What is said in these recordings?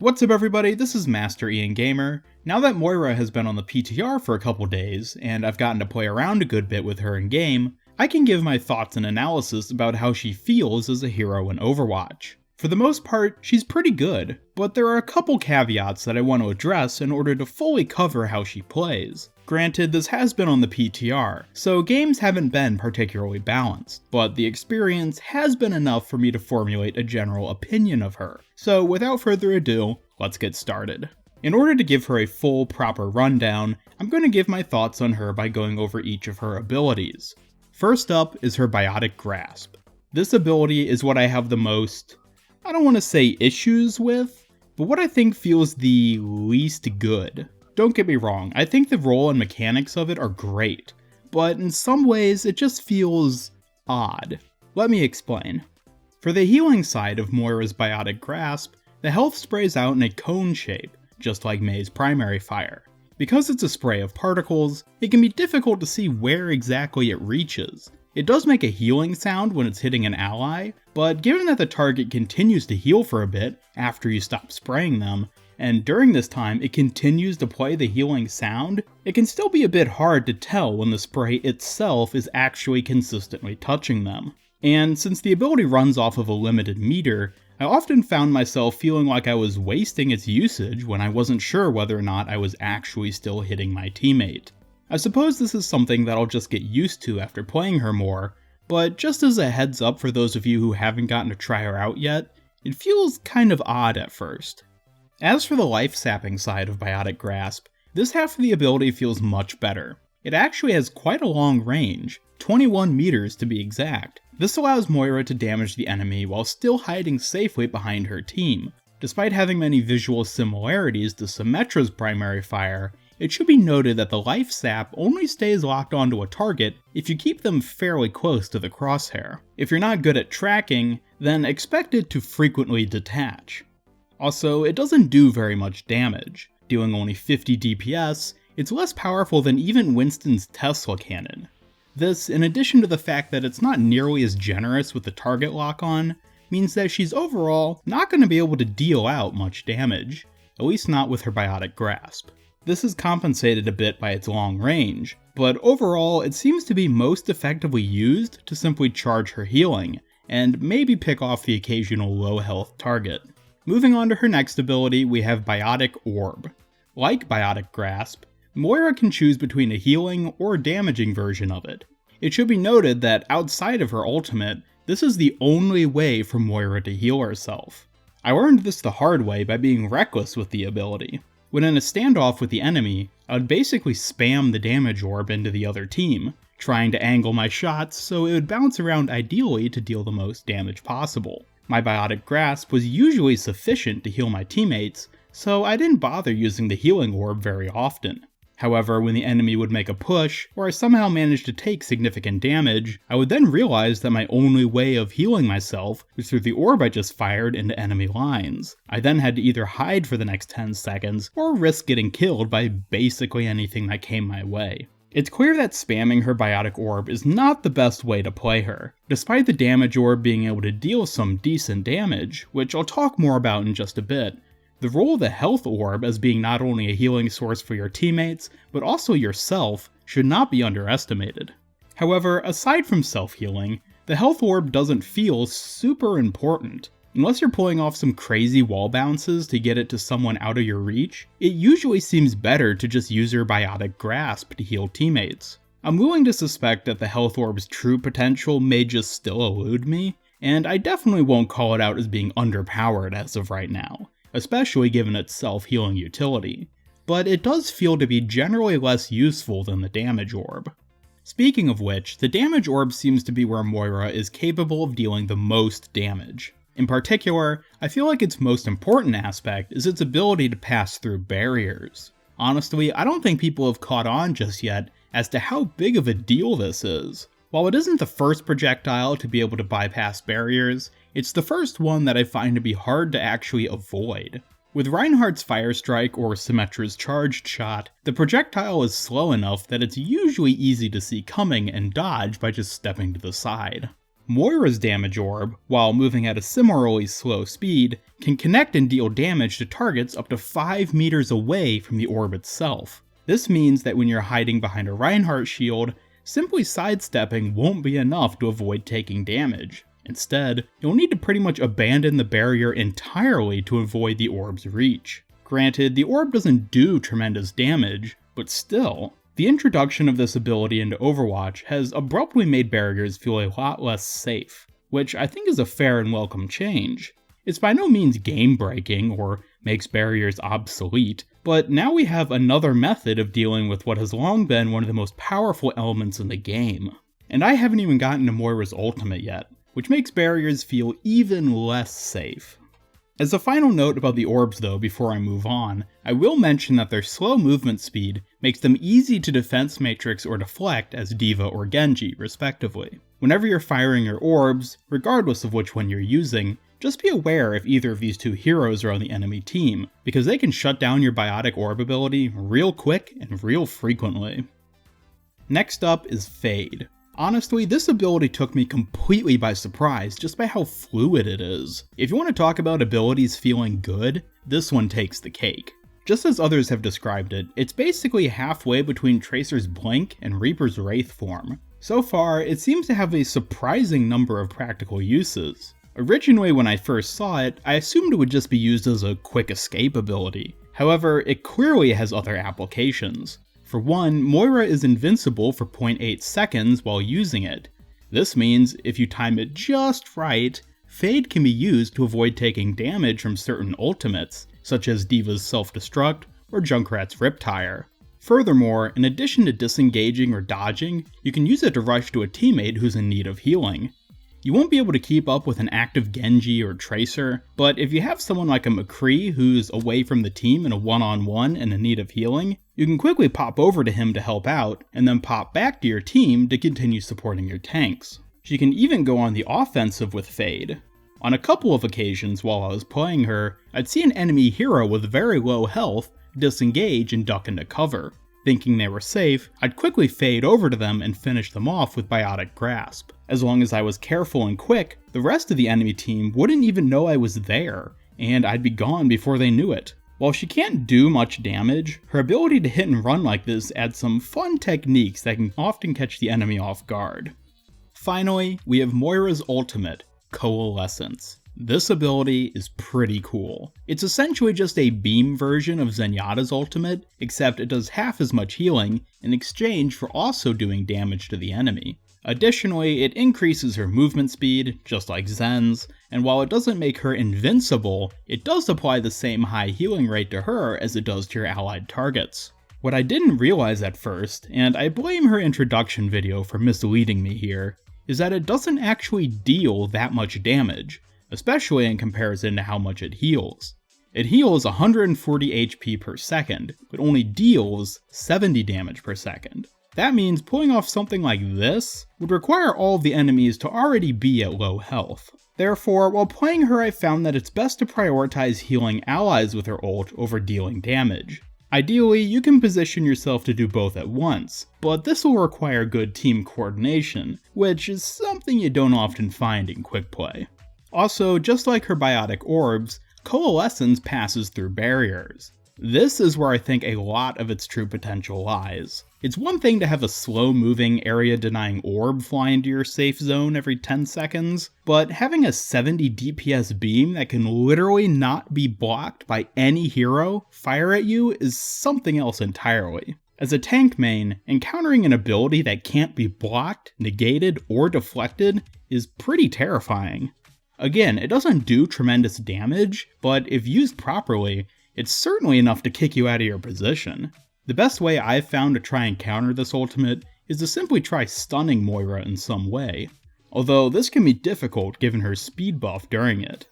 What's up everybody, this is Master Ian Gamer. Now that Moira has been on the PTR for a couple days, and I've gotten to play around a good bit with her in game, I can give my thoughts and analysis about how she feels as a hero in Overwatch. For the most part, she's pretty good, but there are a couple caveats that I want to address in order to fully cover how she plays. Granted, this has been on the PTR, so games haven't been particularly balanced, but the experience has been enough for me to formulate a general opinion of her. So without further ado, let's get started. In order to give her a full, proper rundown, I'm going to give my thoughts on her by going over each of her abilities. First up is her Biotic Grasp. This ability is what I have the most, I don't want to say issues with, but what I think feels the least good. Don't get me wrong, I think the role and mechanics of it are great, but in some ways it just feels odd. Let me explain. For the healing side of Moira's Biotic Grasp, the health sprays out in a cone shape, just like Mei's primary fire. Because it's a spray of particles, it can be difficult to see where exactly it reaches. It does make a healing sound when it's hitting an ally, but given that the target continues to heal for a bit after you stop spraying them, and during this time it continues to play the healing sound, it can still be a bit hard to tell when the spray itself is actually consistently touching them. And since the ability runs off of a limited meter, I often found myself feeling like I was wasting its usage when I wasn't sure whether or not I was actually still hitting my teammate. I suppose this is something that I'll just get used to after playing her more, but just as a heads up for those of you who haven't gotten to try her out yet, it feels kind of odd at first. As for the life sapping side of Biotic Grasp, this half of the ability feels much better. It actually has quite a long range, 21 meters to be exact. This allows Moira to damage the enemy while still hiding safely behind her team. Despite having many visual similarities to Symmetra's primary fire, it should be noted that the life sap only stays locked onto a target if you keep them fairly close to the crosshair. If you're not good at tracking, then expect it to frequently detach. Also, it doesn't do very much damage. Dealing only 50 DPS, it's less powerful than even Winston's Tesla cannon. This, in addition to the fact that it's not nearly as generous with the target lock-on, means that she's overall not going to be able to deal out much damage, at least not with her Biotic Grasp. This is compensated a bit by its long range, but overall it seems to be most effectively used to simply charge her healing, and maybe pick off the occasional low health target. Moving on to her next ability, we have Biotic Orb. Like Biotic Grasp, Moira can choose between a healing or damaging version of it. It should be noted that outside of her ultimate, this is the only way for Moira to heal herself. I learned this the hard way by being reckless with the ability. When in a standoff with the enemy, I would basically spam the damage orb into the other team, trying to angle my shots so it would bounce around ideally to deal the most damage possible. My Biotic Grasp was usually sufficient to heal my teammates, so I didn't bother using the healing orb very often. However, when the enemy would make a push, or I somehow managed to take significant damage, I would then realize that my only way of healing myself was through the orb I just fired into enemy lines. I then had to either hide for the next 10 seconds, or risk getting killed by basically anything that came my way. It's clear that spamming her Biotic Orb is not the best way to play her, despite the damage orb being able to deal some decent damage, which I'll talk more about in just a bit. The role of the Health Orb as being not only a healing source for your teammates, but also yourself, should not be underestimated. However, aside from self-healing, the Health Orb doesn't feel super important. Unless you're pulling off some crazy wall bounces to get it to someone out of your reach, it usually seems better to just use your Biotic Grasp to heal teammates. I'm willing to suspect that the Health Orb's true potential may just still elude me, and I definitely won't call it out as being underpowered as of right now, especially given its self-healing utility, but it does feel to be generally less useful than the Damage Orb. Speaking of which, the Damage Orb seems to be where Moira is capable of dealing the most damage. In particular, I feel like its most important aspect is its ability to pass through barriers. Honestly, I don't think people have caught on just yet as to how big of a deal this is. While it isn't the first projectile to be able to bypass barriers, it's the first one that I find to be hard to actually avoid. With Reinhardt's Fire Strike or Symmetra's Charged Shot, the projectile is slow enough that it's usually easy to see coming and dodge by just stepping to the side. Moira's damage orb, while moving at a similarly slow speed, can connect and deal damage to targets up to 5 meters away from the orb itself. This means that when you're hiding behind a Reinhardt shield, simply sidestepping won't be enough to avoid taking damage. Instead, you'll need to pretty much abandon the barrier entirely to avoid the orb's reach. Granted, the orb doesn't do tremendous damage, but still. The introduction of this ability into Overwatch has abruptly made barriers feel a lot less safe, which I think is a fair and welcome change. It's by no means game-breaking or makes barriers obsolete, but now we have another method of dealing with what has long been one of the most powerful elements in the game. And I haven't even gotten to Moira's ultimate yet, which makes barriers feel even less safe. As a final note about the orbs though, before I move on, I will mention that their slow movement speed makes them easy to defense matrix or deflect as D.Va or Genji, respectively. Whenever you're firing your orbs, regardless of which one you're using, just be aware if either of these two heroes are on the enemy team, because they can shut down your biotic orb ability real quick and real frequently. Next up is Fade. Honestly, this ability took me completely by surprise just by how fluid it is. If you want to talk about abilities feeling good, this one takes the cake. Just as others have described it, it's basically halfway between Tracer's Blink and Reaper's Wraith form. So far, it seems to have a surprising number of practical uses. Originally when I first saw it, I assumed it would just be used as a quick escape ability. However, it clearly has other applications. For one, Moira is invincible for 0.8 seconds while using it. This means, if you time it just right, Fade can be used to avoid taking damage from certain ultimates, such as D.Va's Self-Destruct or Junkrat's Riptire. Furthermore, in addition to disengaging or dodging, you can use it to rush to a teammate who's in need of healing. You won't be able to keep up with an active Genji or Tracer, but if you have someone like a McCree who's away from the team in a one-on-one and in need of healing, you can quickly pop over to him to help out, and then pop back to your team to continue supporting your tanks. She can even go on the offensive with Fade. On a couple of occasions while I was playing her, I'd see an enemy hero with very low health disengage and duck into cover. Thinking they were safe, I'd quickly fade over to them and finish them off with Biotic Grasp. As long as I was careful and quick, the rest of the enemy team wouldn't even know I was there, and I'd be gone before they knew it. While she can't do much damage, her ability to hit and run like this adds some fun techniques that can often catch the enemy off guard. Finally, we have Moira's ultimate, Coalescence. This ability is pretty cool. It's essentially just a beam version of Zenyatta's ultimate, except it does half as much healing in exchange for also doing damage to the enemy. Additionally, it increases her movement speed, just like Zen's, and while it doesn't make her invincible, it does apply the same high healing rate to her as it does to your allied targets. What I didn't realize at first, and I blame her introduction video for misleading me here, is that it doesn't actually deal that much damage, especially in comparison to how much it heals. It heals 140 HP per second, but only deals 70 damage per second. That means pulling off something like this would require all of the enemies to already be at low health. Therefore, while playing her I found that it's best to prioritize healing allies with her ult over dealing damage. Ideally, you can position yourself to do both at once, but this will require good team coordination, which is something you don't often find in quick play. Also, just like her biotic orbs, Coalescence passes through barriers. This is where I think a lot of its true potential lies. It's one thing to have a slow-moving, area-denying orb fly into your safe zone every 10 seconds, but having a 70 DPS beam that can literally not be blocked by any hero fire at you is something else entirely. As a tank main, encountering an ability that can't be blocked, negated, or deflected is pretty terrifying. Again, it doesn't do tremendous damage, but if used properly, it's certainly enough to kick you out of your position. The best way I've found to try and counter this ultimate is to simply try stunning Moira in some way, although this can be difficult given her speed buff during it.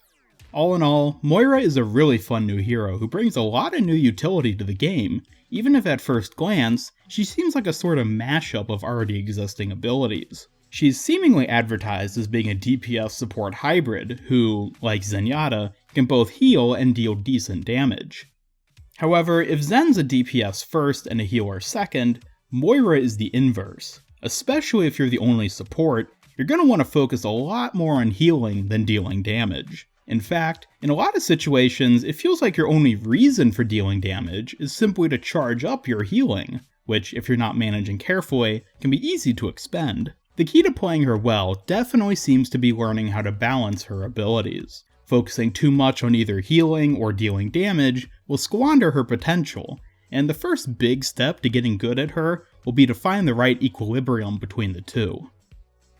All in all, Moira is a really fun new hero who brings a lot of new utility to the game, even if at first glance, she seems like a sort of mashup of already existing abilities. She's seemingly advertised as being a DPS support hybrid who, like Zenyatta, can both heal and deal decent damage. However, if Zen's a DPS first and a healer second, Moira is the inverse. Especially if you're the only support, you're going to want to focus a lot more on healing than dealing damage. In fact, in a lot of situations, it feels like your only reason for dealing damage is simply to charge up your healing, which, if you're not managing carefully, can be easy to expend. The key to playing her well definitely seems to be learning how to balance her abilities. Focusing too much on either healing or dealing damage will squander her potential, and the first big step to getting good at her will be to find the right equilibrium between the two.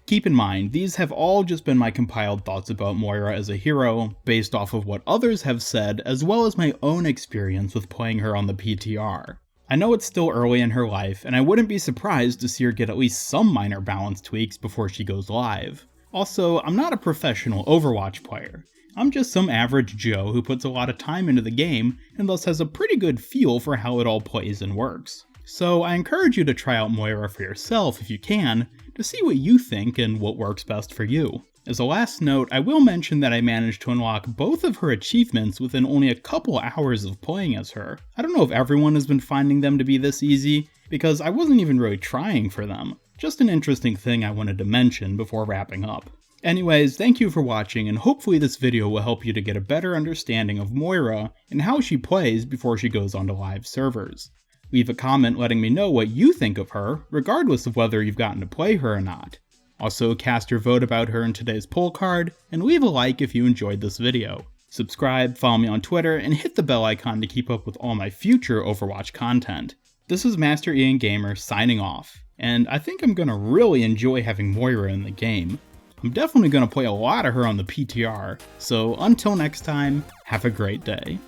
Keep in mind, these have all just been my compiled thoughts about Moira as a hero, based off of what others have said, as well as my own experience with playing her on the PTR. I know it's still early in her life, and I wouldn't be surprised to see her get at least some minor balance tweaks before she goes live. Also, I'm not a professional Overwatch player. I'm just some average Joe who puts a lot of time into the game, and thus has a pretty good feel for how it all plays and works. So I encourage you to try out Moira for yourself if you can, to see what you think and what works best for you. As a last note, I will mention that I managed to unlock both of her achievements within only a couple hours of playing as her. I don't know if everyone has been finding them to be this easy, because I wasn't even really trying for them. Just an interesting thing I wanted to mention before wrapping up. Anyways, thank you for watching, and hopefully this video will help you to get a better understanding of Moira and how she plays before she goes onto live servers. Leave a comment letting me know what you think of her, regardless of whether you've gotten to play her or not. Also, cast your vote about her in today's poll card, and leave a like if you enjoyed this video. Subscribe, follow me on Twitter, and hit the bell icon to keep up with all my future Overwatch content. This is Master Ian Gamer signing off, and I think I'm gonna really enjoy having Moira in the game. I'm definitely gonna play a lot of her on the PTR, so until next time, have a great day.